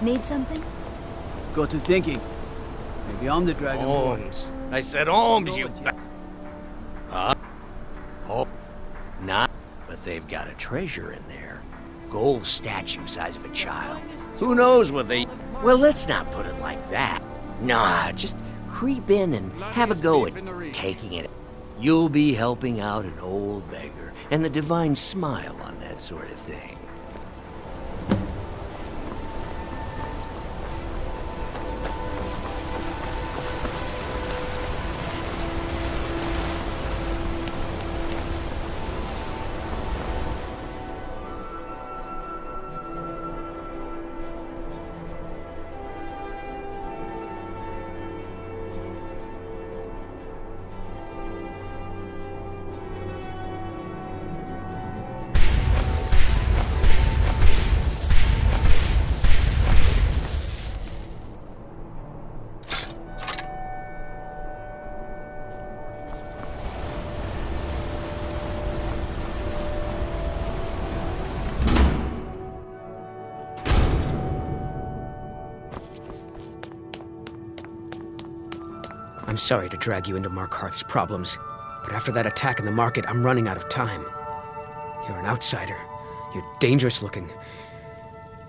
Need something? Got to thinking. Maybe I'm the dragon. Holmes. I said Holmes, you... Huh? Oh, not. But they've got a treasure in there. Gold statue size of a child. Who knows what they... Well, let's not put it like that. Nah, just creep in and have a go at taking it. You'll be helping out an old beggar, and the divine smile on that sort of thing. I'm sorry to drag you into Markarth's problems, but after that attack in the market, I'm running out of time. You're an outsider. You're dangerous looking.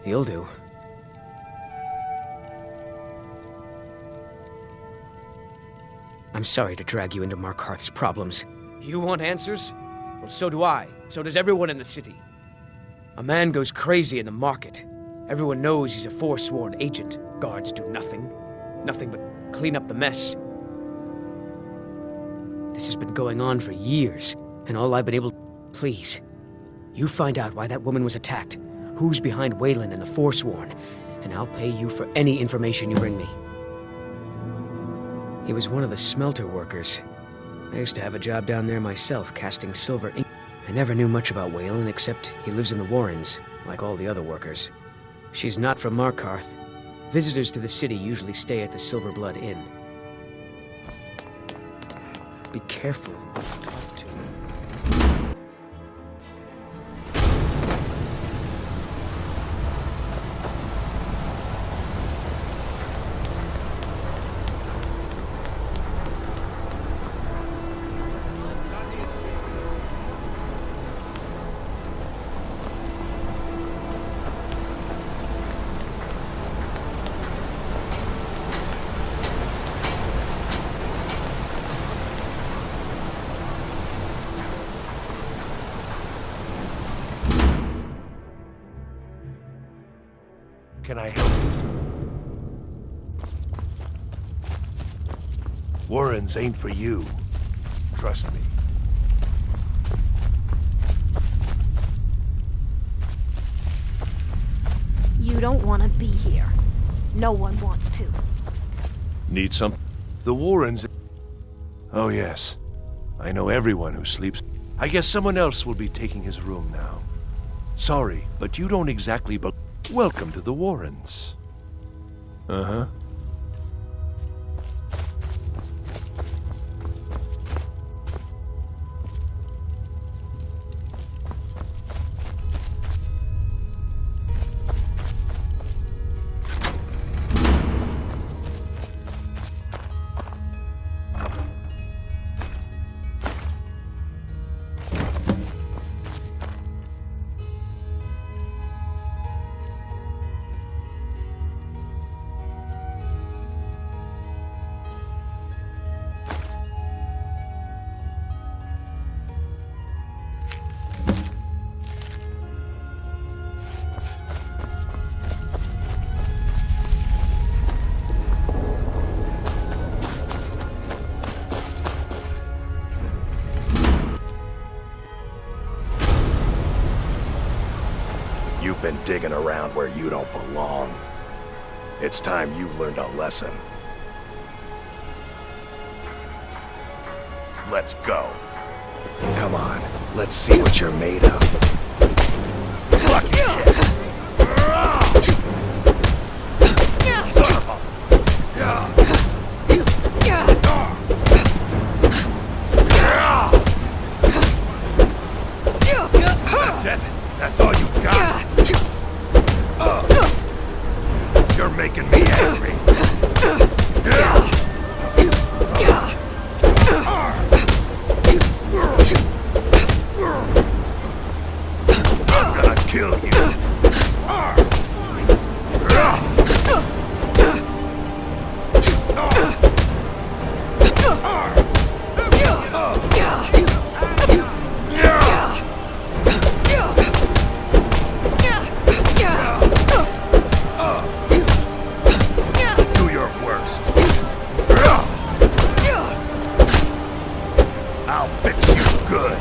You'll do. I'm sorry to drag you into Markarth's problems. You want answers? Well, so do I. So does everyone in the city. A man goes crazy in the market. Everyone knows he's a forsworn agent. Guards do nothing. Nothing but clean up the mess. This has been going on for years, and all I've been able... Please, you find out why that woman was attacked, who's behind Waylon and the Forsworn, and I'll pay you for any information you bring me. He was one of the smelter workers. I used to have a job down there myself, casting silver ink. I never knew much about Waylon, except he lives in the Warrens, like all the other workers. She's not from Markarth. Visitors to the city usually stay at the Silver Blood Inn. Be careful who you talk to. Can I help you? Warrens ain't for you. Trust me. You don't want to be here. No one wants to. Need some? The Warrens... Oh yes. I know everyone who sleeps. I guess someone else will be taking his room now. Sorry, but you don't exactly Welcome to the Warrens. Uh-huh. You've been digging around where you don't belong. It's time you learned a lesson. Let's go. Come on, let's see what you're made of. Fuck it! Son of a... That's it? That's all you got? making me angry. I'm gonna kill you. Do your worst. I'll fix you good.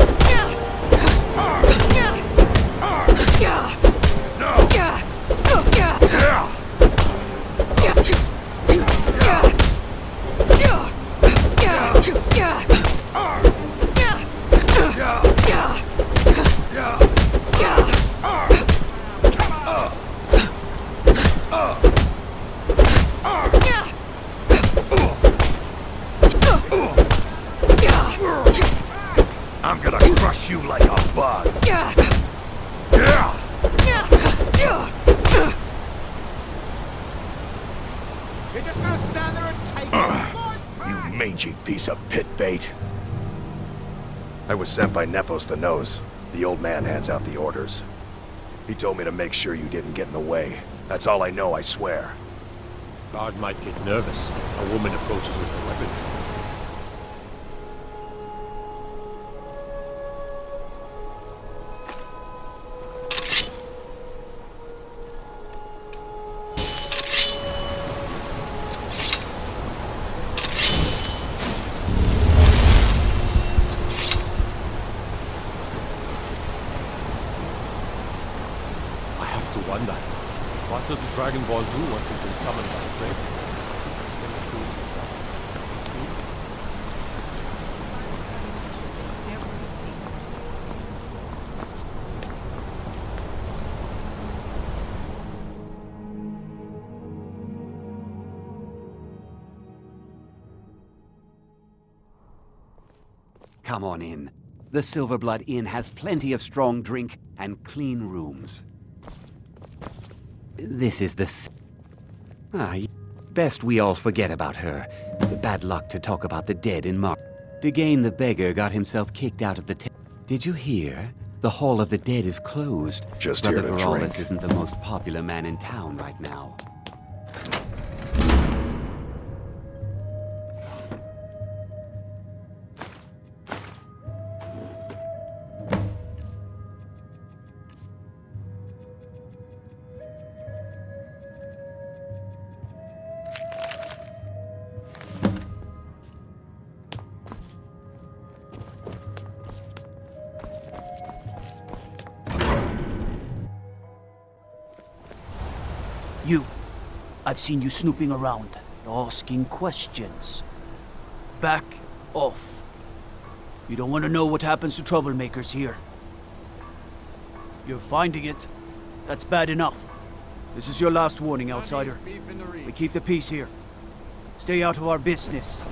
I'm gonna crush you like a bug. You're just gonna stand there and take it? You mangy piece of pit bait. I was sent by Nepos the Nose. The old man hands out the orders. He told me to make sure you didn't get in the way. That's all I know, I swear. Guard might get nervous. A woman approaches with a weapon. I have to wonder, what does the Dragon Ball do once he's been summoned by the grave? Come on in. The Silverblood Inn has plenty of strong drink and clean rooms. This is the... best we all forget about her. Bad luck to talk about the dead in Mar... Degain the beggar got himself kicked out of the... Did you hear? The Hall of the Dead is closed. Just here Brother to Varalus drink. isn't the most popular man in town right now. You. I've seen you snooping around, asking questions. Back off. You don't want to know what happens to troublemakers here. You're finding it. That's bad enough. This is your last warning, outsider. We keep the peace here. Stay out of our business.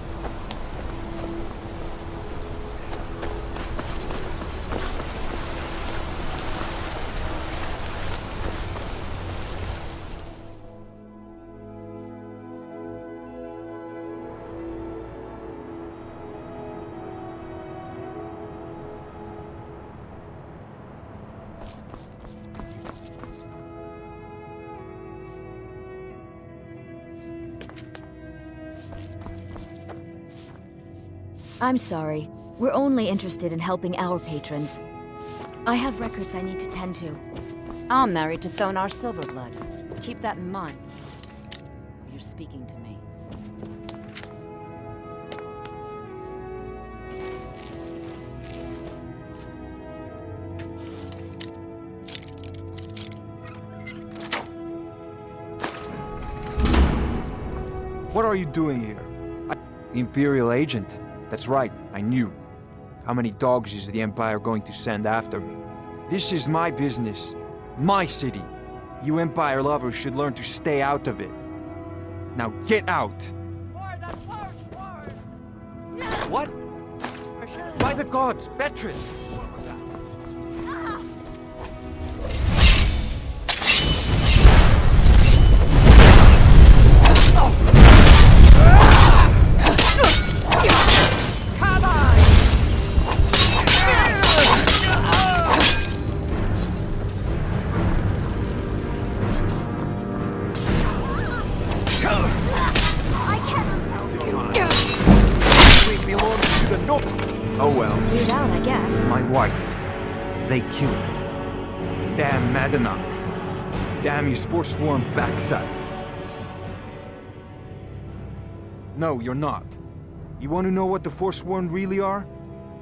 I'm sorry. We're only interested in helping our patrons. I have records I need to tend to. I'm married to Thonar Silverblood. Keep that in mind. You're speaking to me. What are you doing here? The Imperial agent. That's right, I knew. How many dogs is the Empire going to send after me? This is my business. My city. You Empire lovers should learn to stay out of it. Now get out! What? By the gods, Beatrice! wife. They killed her. Damn Madanach. Damn his forsworn backside. No, you're not. You want to know what the Forsworn really are?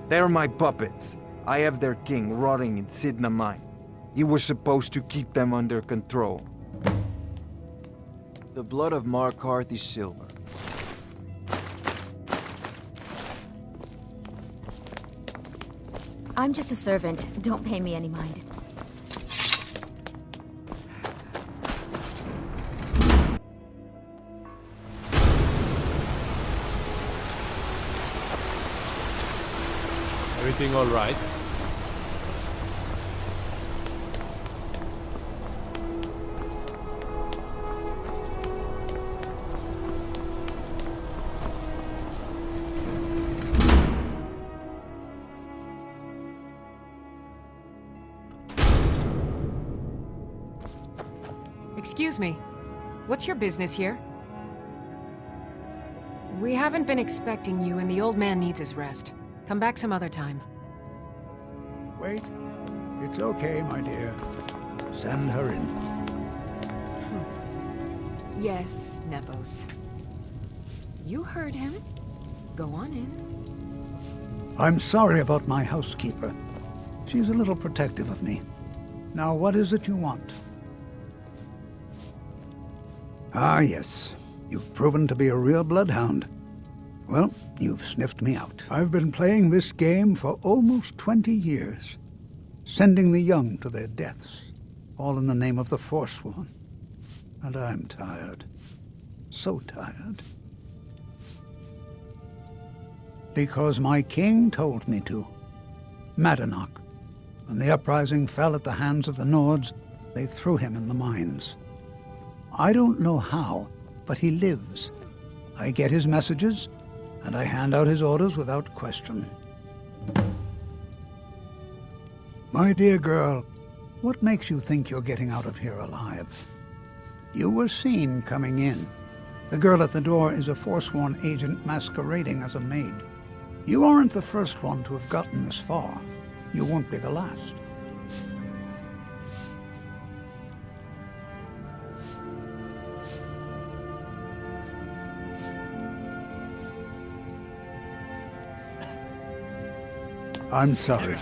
They're my puppets. I have their king rotting in Cidhna mine. You were supposed to keep them under control. The blood of Markarth is silver. I'm just a servant. Don't pay me any mind. Everything all right? Excuse me. What's your business here? We haven't been expecting you, and the old man needs his rest. Come back some other time. Wait. It's okay, my dear. Send her in. Yes, Nepos. You heard him. Go on in. I'm sorry about my housekeeper. She's a little protective of me. Now, what is it you want? Ah, yes. You've proven to be a real bloodhound. Well, you've sniffed me out. I've been playing this game for almost 20 years, sending the young to their deaths, all in the name of the Forsworn. And I'm tired. So tired. Because my king told me to. Madanach. When the uprising fell at the hands of the Nords, they threw him in the mines. I don't know how, but he lives. I get his messages, and I hand out his orders without question. My dear girl, what makes you think you're getting out of here alive? You were seen coming in. The girl at the door is a Forsworn agent masquerading as a maid. You aren't the first one to have gotten this far. You won't be the last. I'm sorry.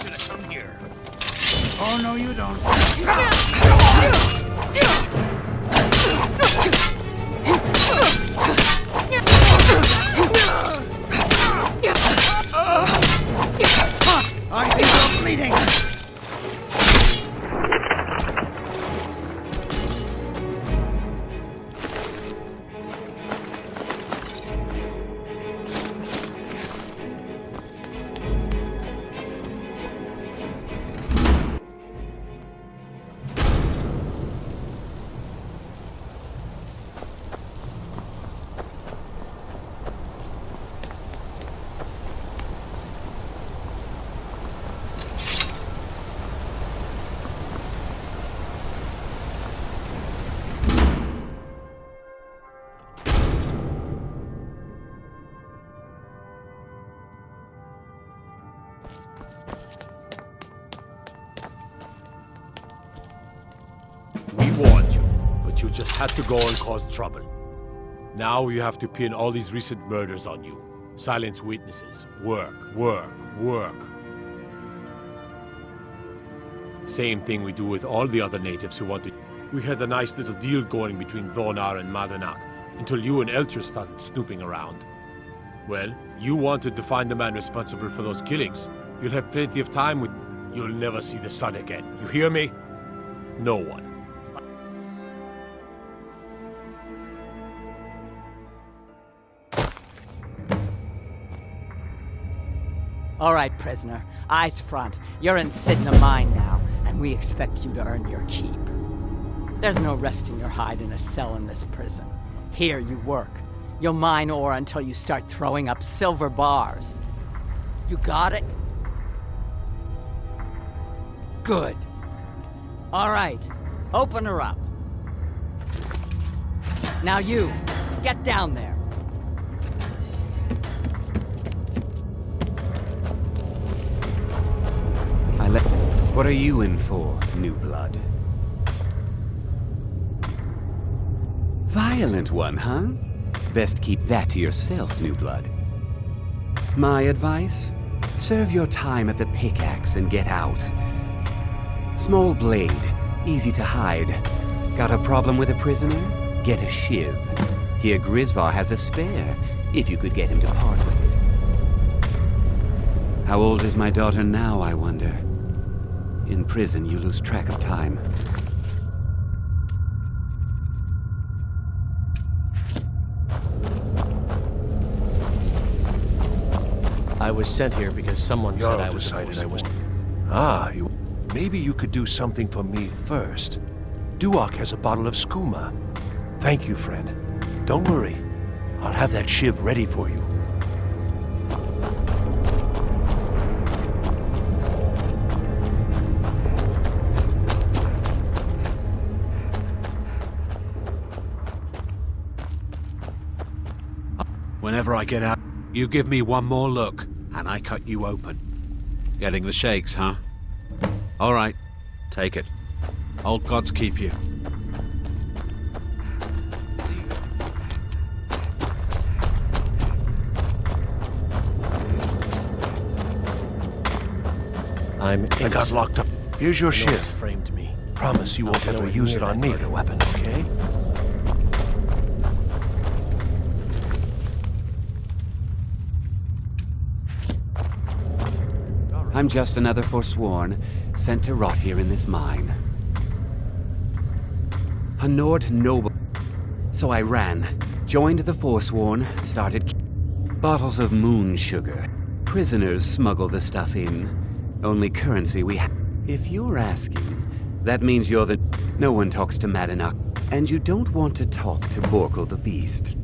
Oh, no, you don't. I think I'm bleeding. We warned you, but you just had to go and cause trouble. Now you have to pin all these recent murders on you. Silence witnesses. Work, work, work. Same thing we do with all the other natives who wanted. We had a nice little deal going between Thonar and Madanach, until you and Elcher started snooping around. Well, you wanted to find the man responsible for those killings. You'll have plenty of time with... You'll never see the sun again. You hear me? No one. All right, prisoner. Eyes front. You're in Cidhna mine now, and we expect you to earn your keep. There's no resting your hide in a cell in this prison. Here you work. You'll mine ore until you start throwing up silver bars. You got it? Good. All right. Open her up. Now you, get down there. What are you in for, new blood? Violent one, huh? Best keep that to yourself, new blood. My advice? Serve your time at the pickaxe and get out. Small blade, easy to hide. Got a problem with a prisoner? Get a shiv. Here Grisvar has a spare, if you could get him to part with it. How old is my daughter now, I wonder? In prison, you lose track of time. I was sent here because someone said I was decided I was... Ah, maybe you could do something for me first. Duok has a bottle of skooma. Thank you, friend. Don't worry. I'll have that shiv ready for you. Whenever I get out, you give me one more look, and I cut you open. Getting the shakes, huh? All right, take it. Old gods keep you. I got locked up. Here's your shiv. Framed me. Promise you won't ever use it on me. Weapon, okay? I'm just another Forsworn, sent to rot here in this mine. A Nord noble. So I ran, joined the Forsworn, started... Bottles of moon sugar. Prisoners smuggle the stuff in. Only currency we have. If you're asking, that means you're the... No one talks to Madanach, and you don't want to talk to Borkle the Beast.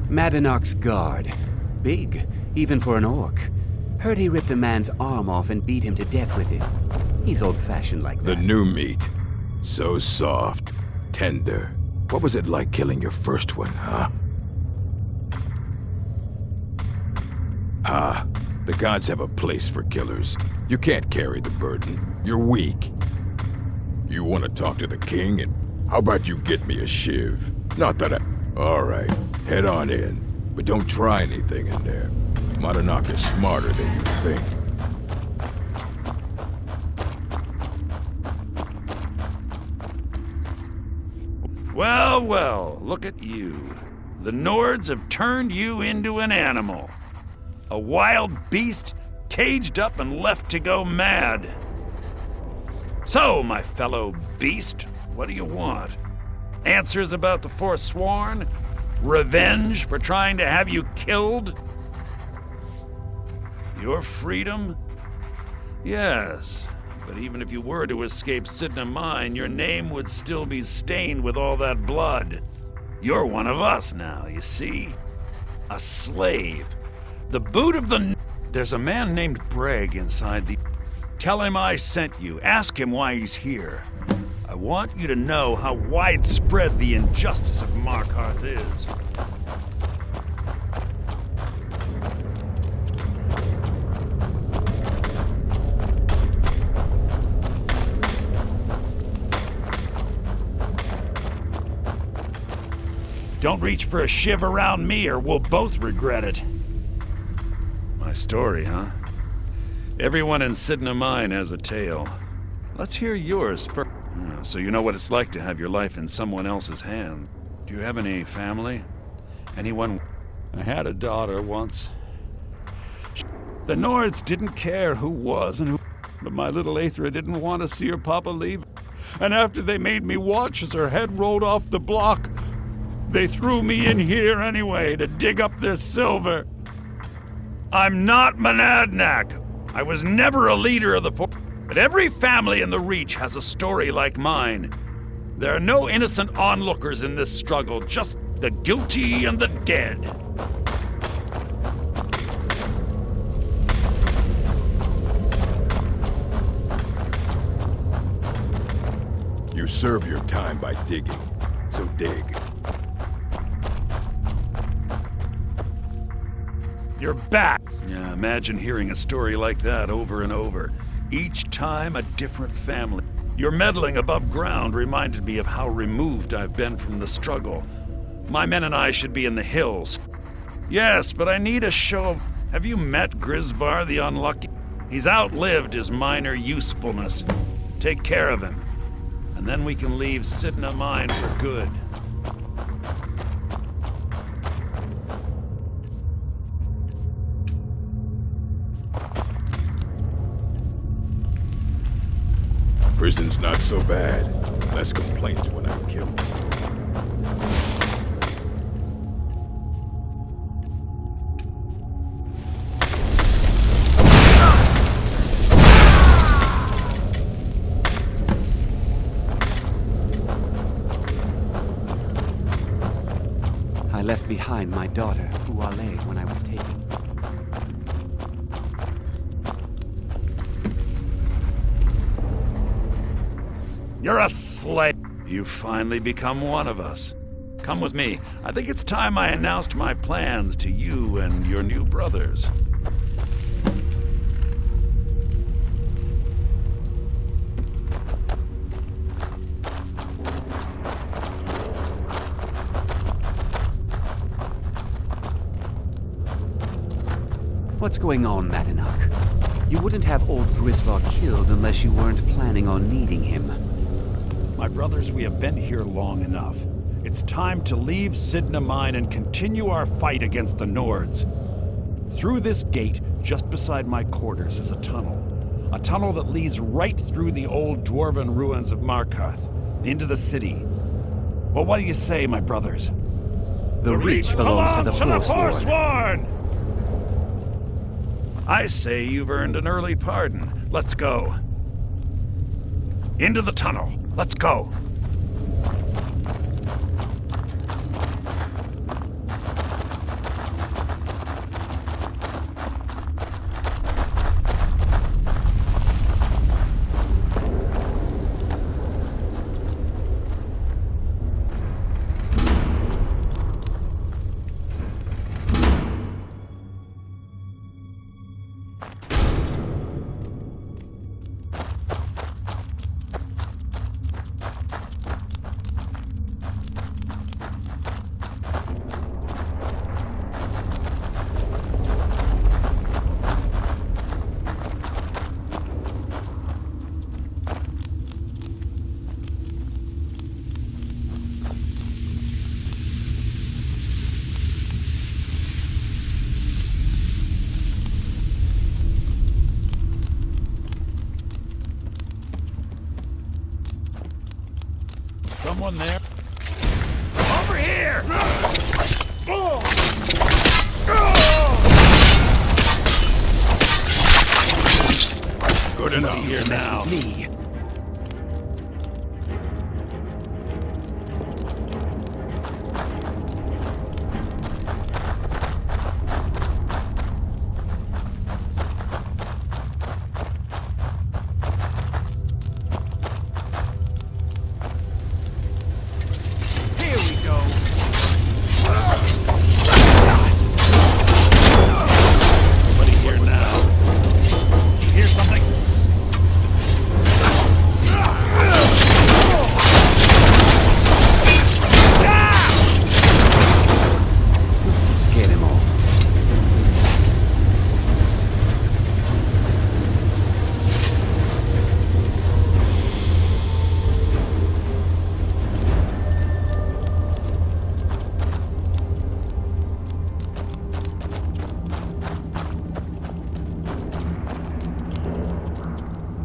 Madanach's guard. Big, even for an orc. Heard he ripped a man's arm off and beat him to death with it. He's old-fashioned like that. The new meat. So soft, tender. What was it like killing your first one, huh? Ah, the gods have a place for killers. You can't carry the burden. You're weak. You want to talk to the king, and how about you get me a shiv? Not that I... All right, head on in. But don't try anything in there. Madanach is smarter than you think. Well, well, look at you. The Nords have turned you into an animal. A wild beast, caged up and left to go mad. So, my fellow beast, what do you want? Answers about the Forsworn? Revenge for trying to have you killed? Your freedom? Yes, but even if you were to escape Cidhna Mine, your name would still be stained with all that blood. You're one of us now, you see? A slave. The boot of the... There's a man named Breg inside the... Tell him I sent you. Ask him why he's here. I want you to know how widespread the injustice of Markarth is. Don't reach for a shiv around me or we'll both regret it. My story, huh? Everyone in Cidhna Mine has a tale. Let's hear yours first. So you know what it's like to have your life in someone else's hands. Do you have any family? Anyone? I had a daughter once. The Nords didn't care who was and who... But my little Aethra didn't want to see her papa leave. And after they made me watch as her head rolled off the block, they threw me in here anyway to dig up their silver. I'm not Monadnock. I was never a leader of the but every family in the Reach has a story like mine. There are no innocent onlookers in this struggle, just the guilty and the dead. You serve your time by digging, so dig. You're back! Yeah, imagine hearing a story like that over and over. Each time a different family. Your meddling above ground reminded me of how removed I've been from the struggle. My men and I should be in the hills. Yes, but I need a show of... Have you met Grisvar the Unlucky? He's outlived his minor usefulness. Take care of him, and then we can leave Cidhna Mine for good. Prison's not so bad. Less complaints when I kill them. I left behind my daughter, Uale, when I was taken. You're a slave. You've finally become one of us. Come with me. I think it's time I announced my plans to you and your new brothers. What's going on, Madanach? You wouldn't have old Grisvar killed unless you weren't planning on needing him. My brothers, we have been here long enough. It's time to leave Cidhna Mine and continue our fight against the Nords. Through this gate, just beside my quarters, is a tunnel. A tunnel that leads right through the old dwarven ruins of Markarth, into the city. Well, what do you say, my brothers? The Reach belongs to the Forsworn! I say you've earned an early pardon. Let's go. Into the tunnel. Let's go. Someone there? Over here! Good enough. Here now. Me.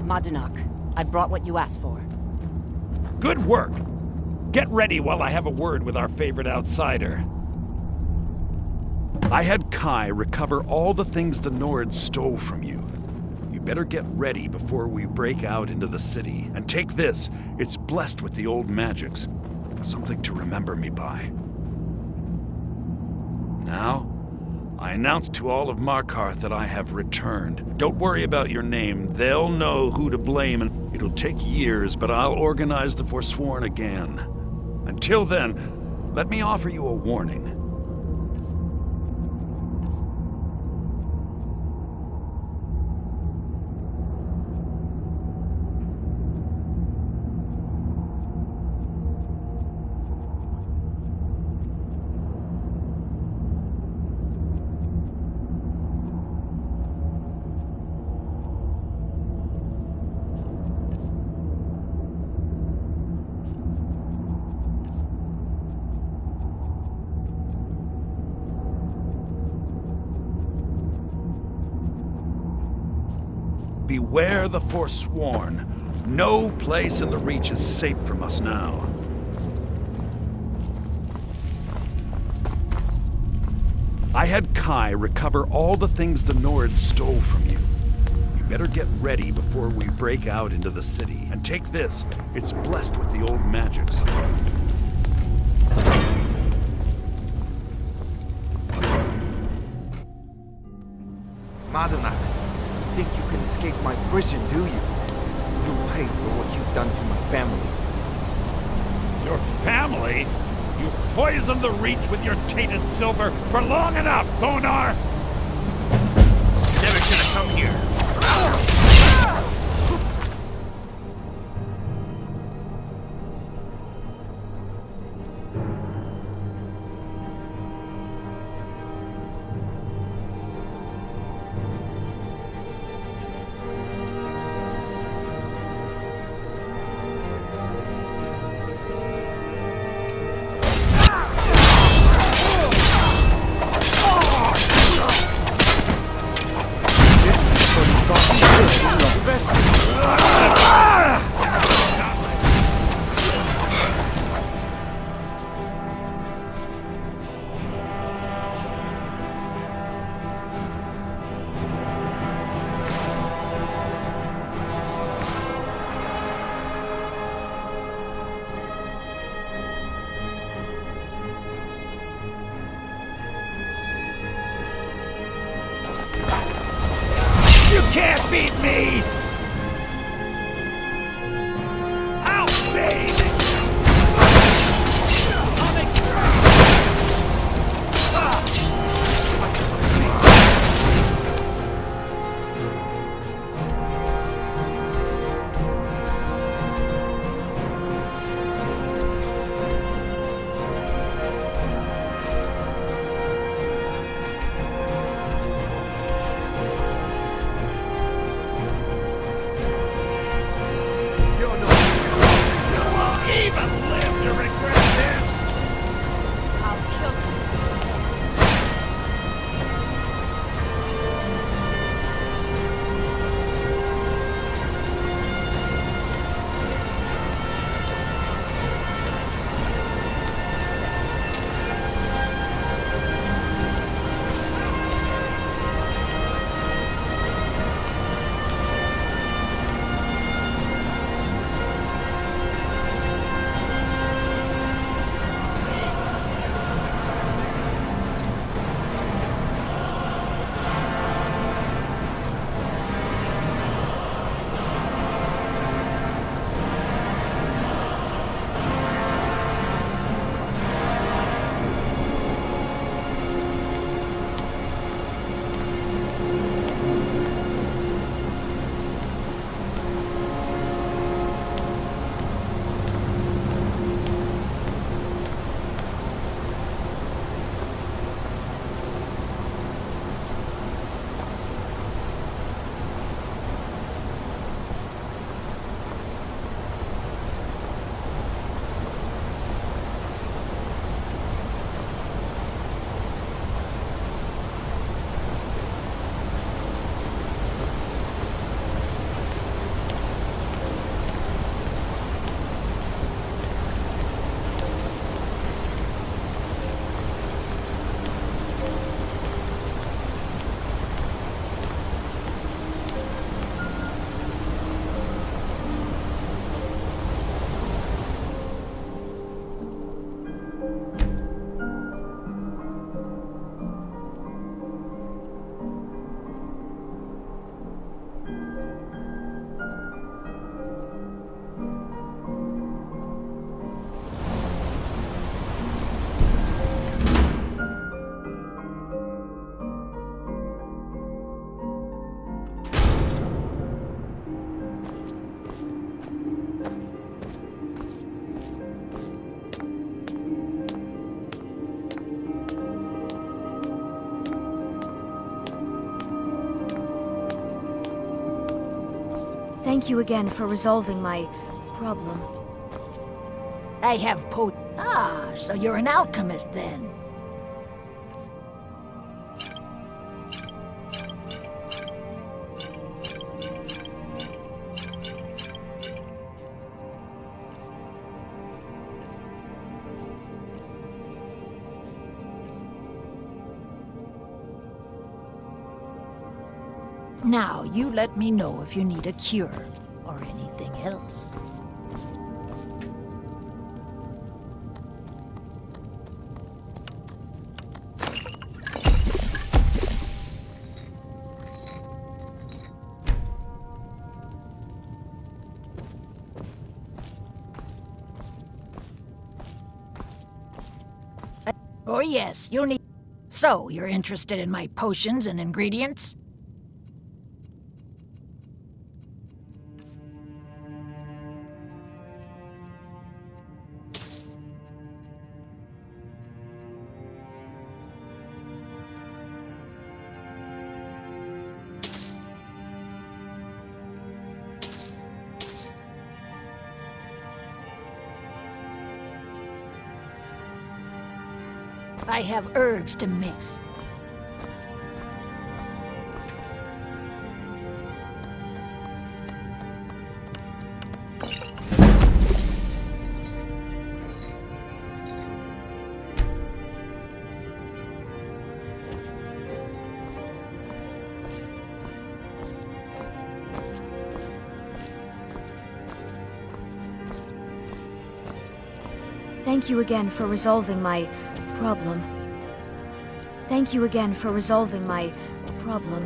Madanach, I brought what you asked for. Good work. Get ready while I have a word with our favorite outsider. I had Kai recover all the things the Nords stole from you. You better get ready before we break out into the city. And take this. It's blessed with the old magics. Something to remember me by. Now, I announce to all of Markarth that I have returned. Don't worry about your name. They'll know who to blame, and it'll take years, but I'll organize the Forsworn again. Until then, let me offer you a warning. beware the Forsworn. No place in the Reach is safe from us now. I had Kai recover all the things the Nords stole from you. You better get ready before we break out into the city. And take this. It's blessed with the old magics. Cidhna, think you can escape my prison, do you? You'll pay for what you've done to my family. Your family? You poisoned the Reach with your tainted silver for long enough, Thonar! Never should have come here. You can't beat me! I'll save it! I'll make Thank you again for resolving my problem. I have so you're an alchemist then. Now, you let me know if you need a cure or anything else. Oh yes, you'll need... So, you're interested in my potions and ingredients? I have herbs to mix. Thank you again for resolving my problem. Thank you again for resolving my problem.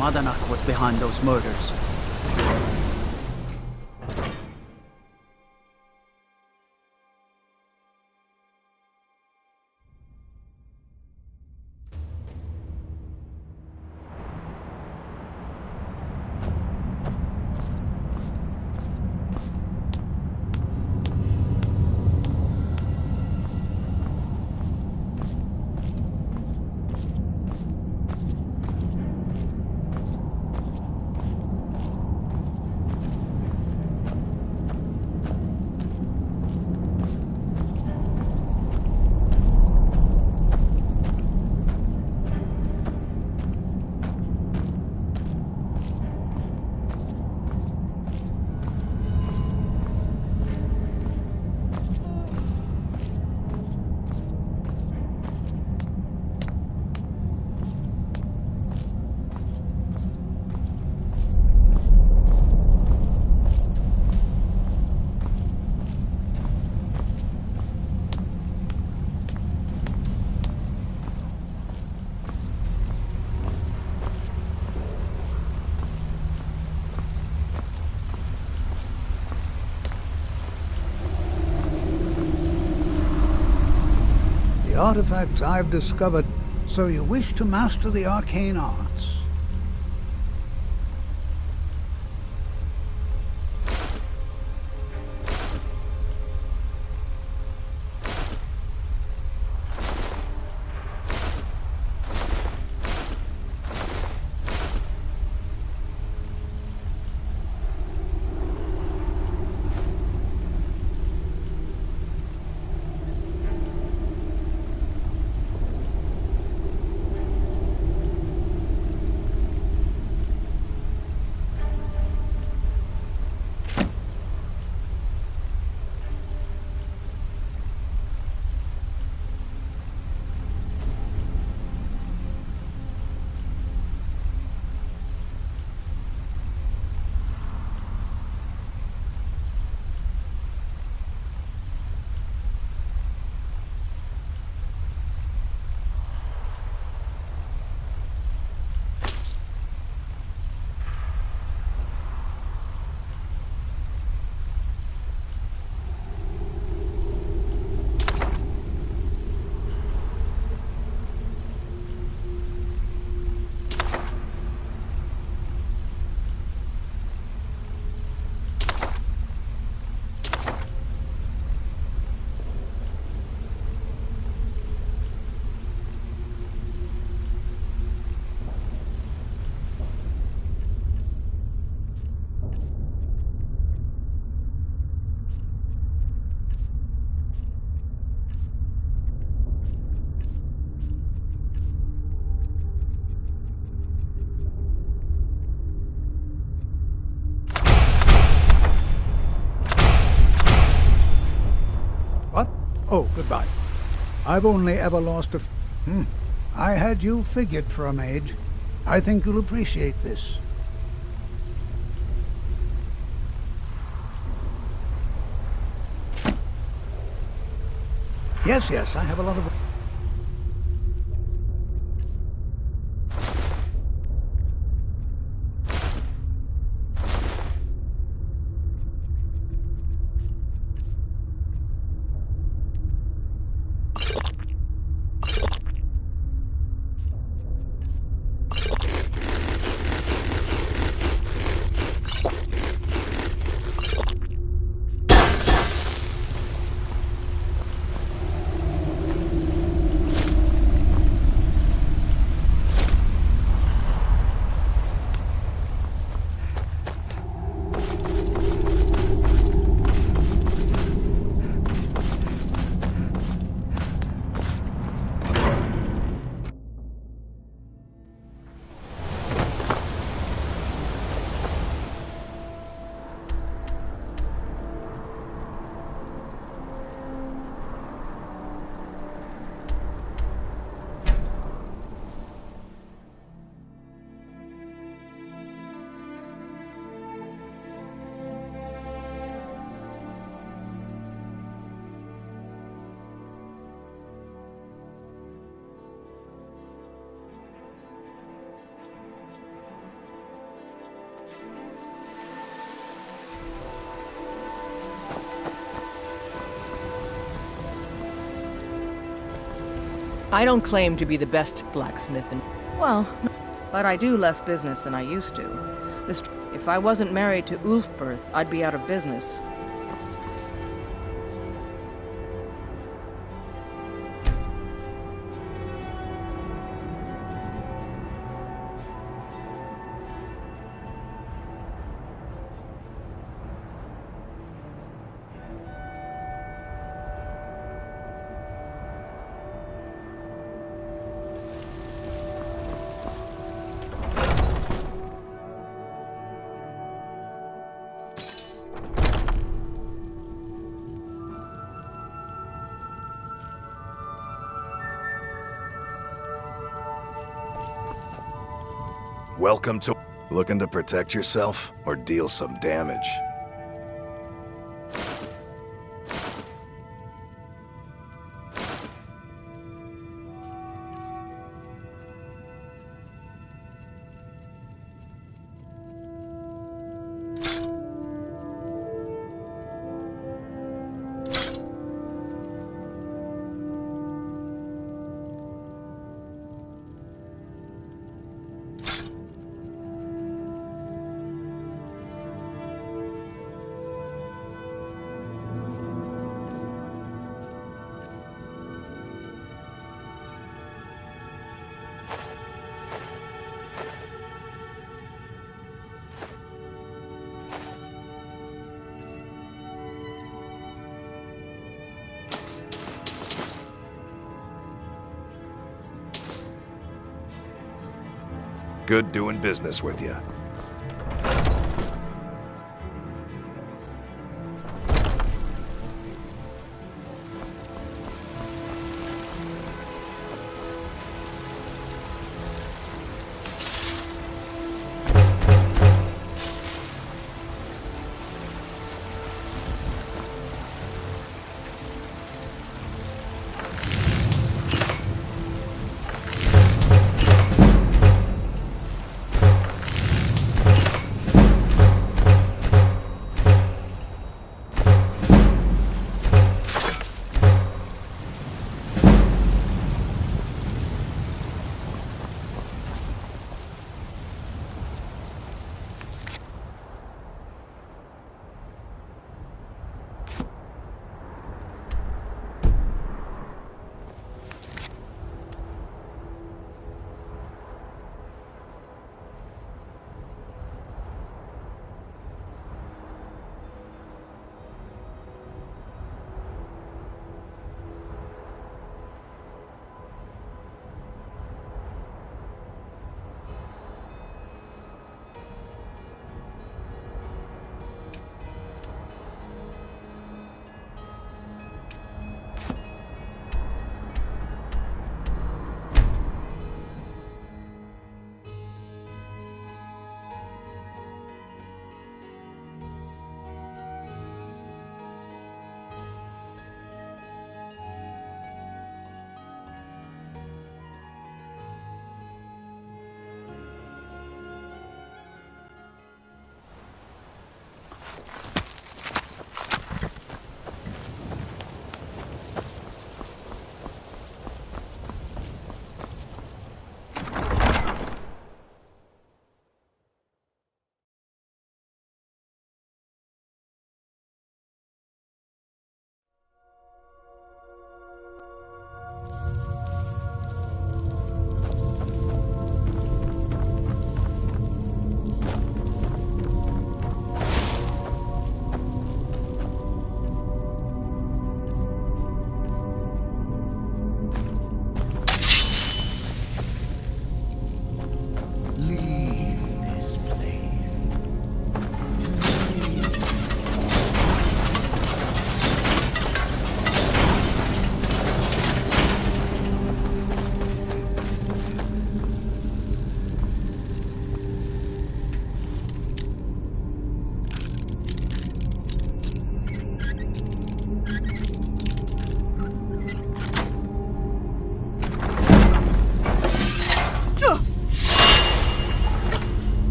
Madanak was behind those murders. artifacts I've discovered. So you wish to master the arcane arts? Oh, goodbye. I've only ever lost a... I had you figured for a mage. I think you'll appreciate this. Yes, I have a lot of... I don't claim to be the best blacksmith in... Well, but I do less business than I used to. If I wasn't married to Ulfberth, I'd be out of business. Welcome to... Looking to protect yourself or deal some damage? good doing business with you.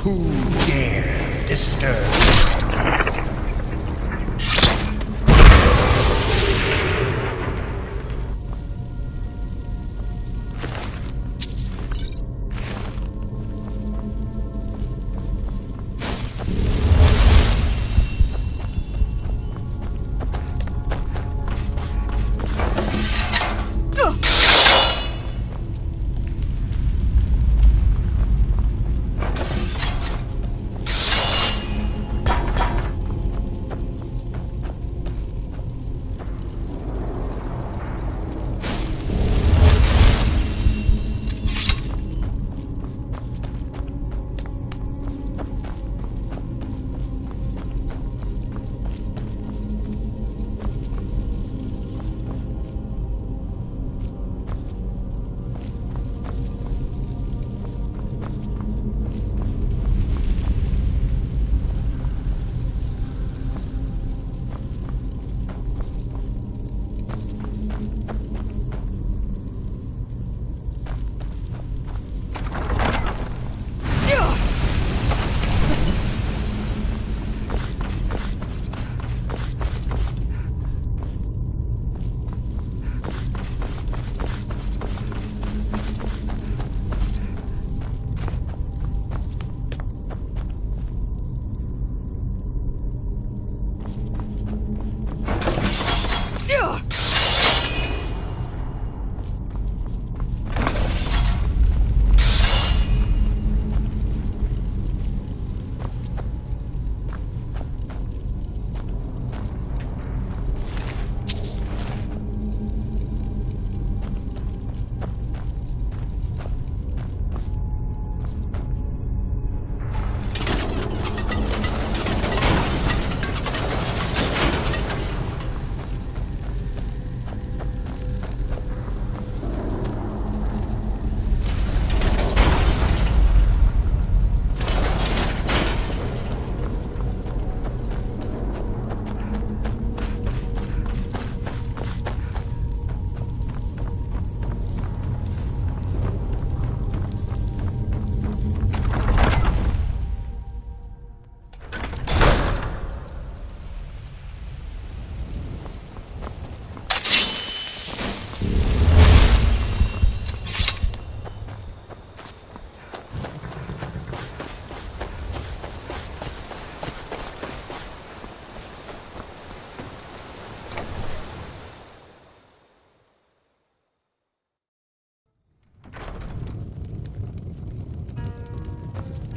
Who dares disturb the rest?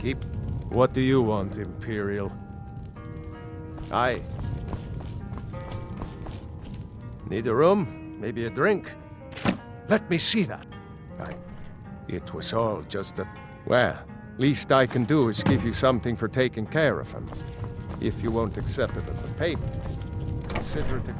Keep... What do you want, Imperial? Aye. Need a room? Maybe a drink? Let me see that. It was all just a... Well, least I can do is give you something for taking care of him. If you won't accept it as a payment, consider it a...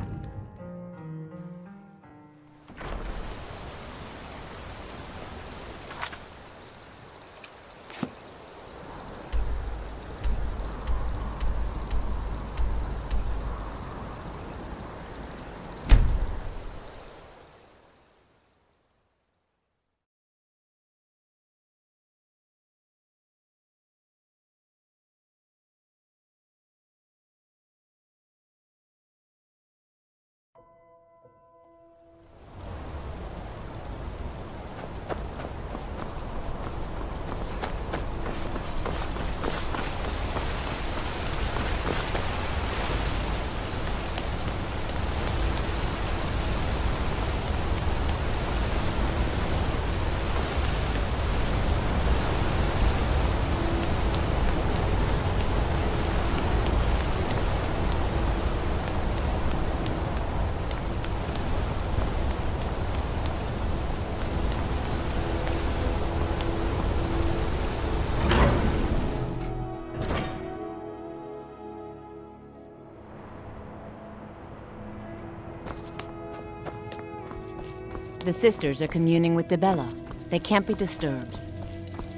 The sisters are communing with Dibella. They can't be disturbed.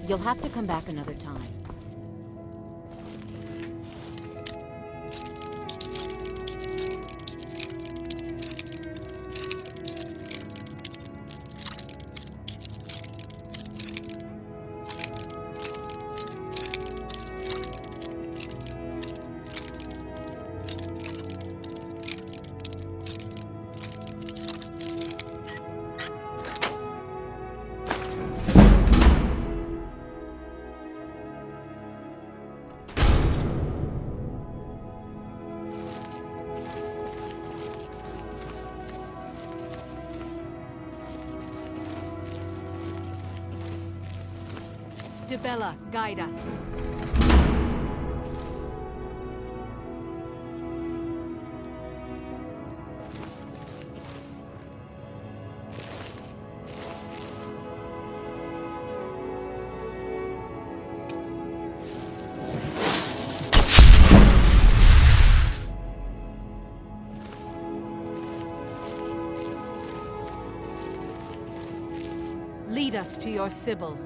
You'll have to come back another time. Dibella, guide us. Lead us to your Sibyl.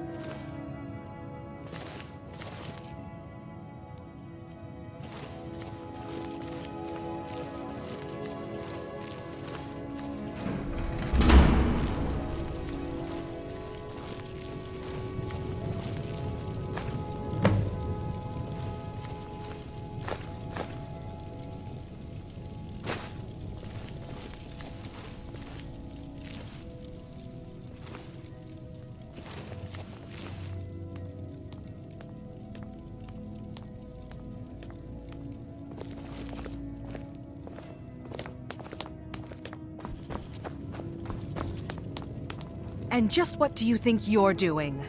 And just what do you think you're doing?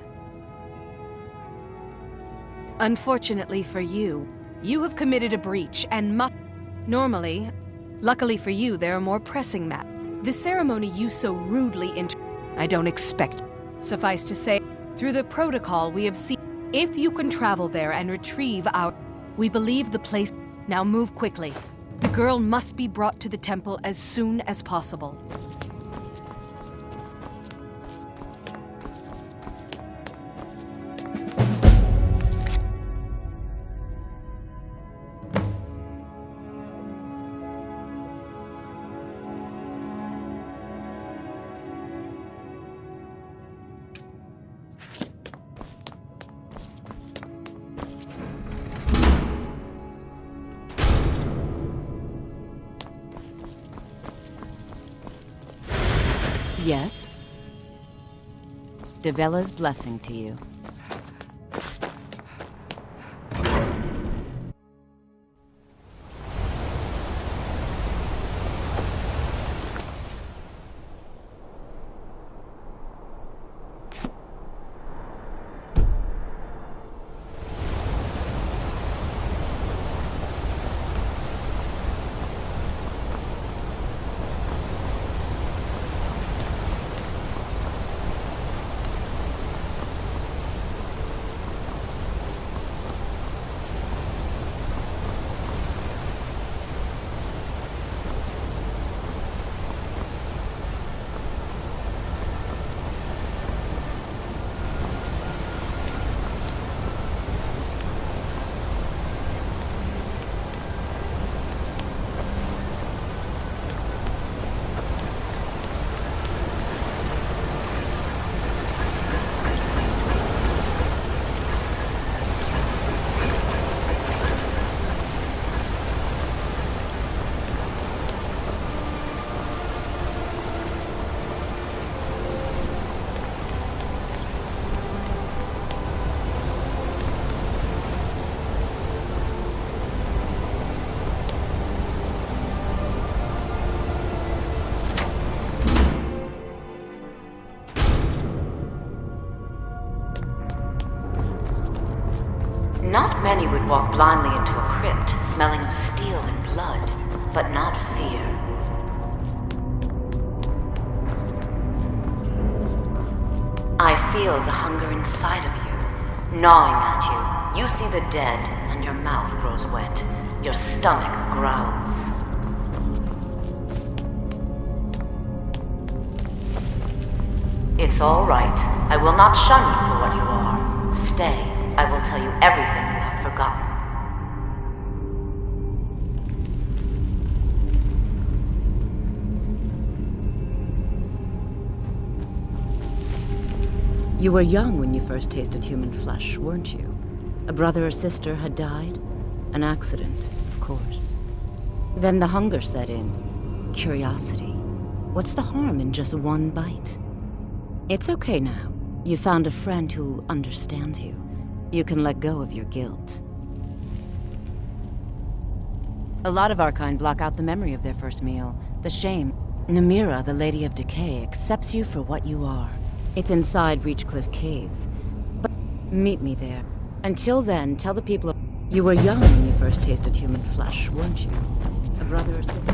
Unfortunately for you, you have committed a breach and Normally, luckily for you, there are more pressing matters. The ceremony you so rudely I don't expect. Suffice to say, through the protocol we have seen, if you can travel there and retrieve our... We believe the place... Now move quickly. The girl must be brought to the temple as soon as possible. Yes? Dibella's blessing to you. Not many would walk blindly into a crypt, smelling of steel and blood, but not fear. I feel the hunger inside of you, gnawing at you. You see the dead, and your mouth grows wet. Your stomach growls. It's all right. I will not shun you for what you are. Stay. I will tell you everything you have forgotten. You were young when you first tasted human flesh, weren't you? A brother or sister had died? An accident, of course. Then the hunger set in. Curiosity. What's the harm in just one bite? It's okay now. You found a friend who understands you. You can let go of your guilt. A lot of our kind block out the memory of their first meal. The shame. Namira, the Lady of Decay, accepts you for what you are. It's inside Reachcliff Cave. But meet me there. Until then, tell the people... You were young when you first tasted human flesh, weren't you? A brother or sister?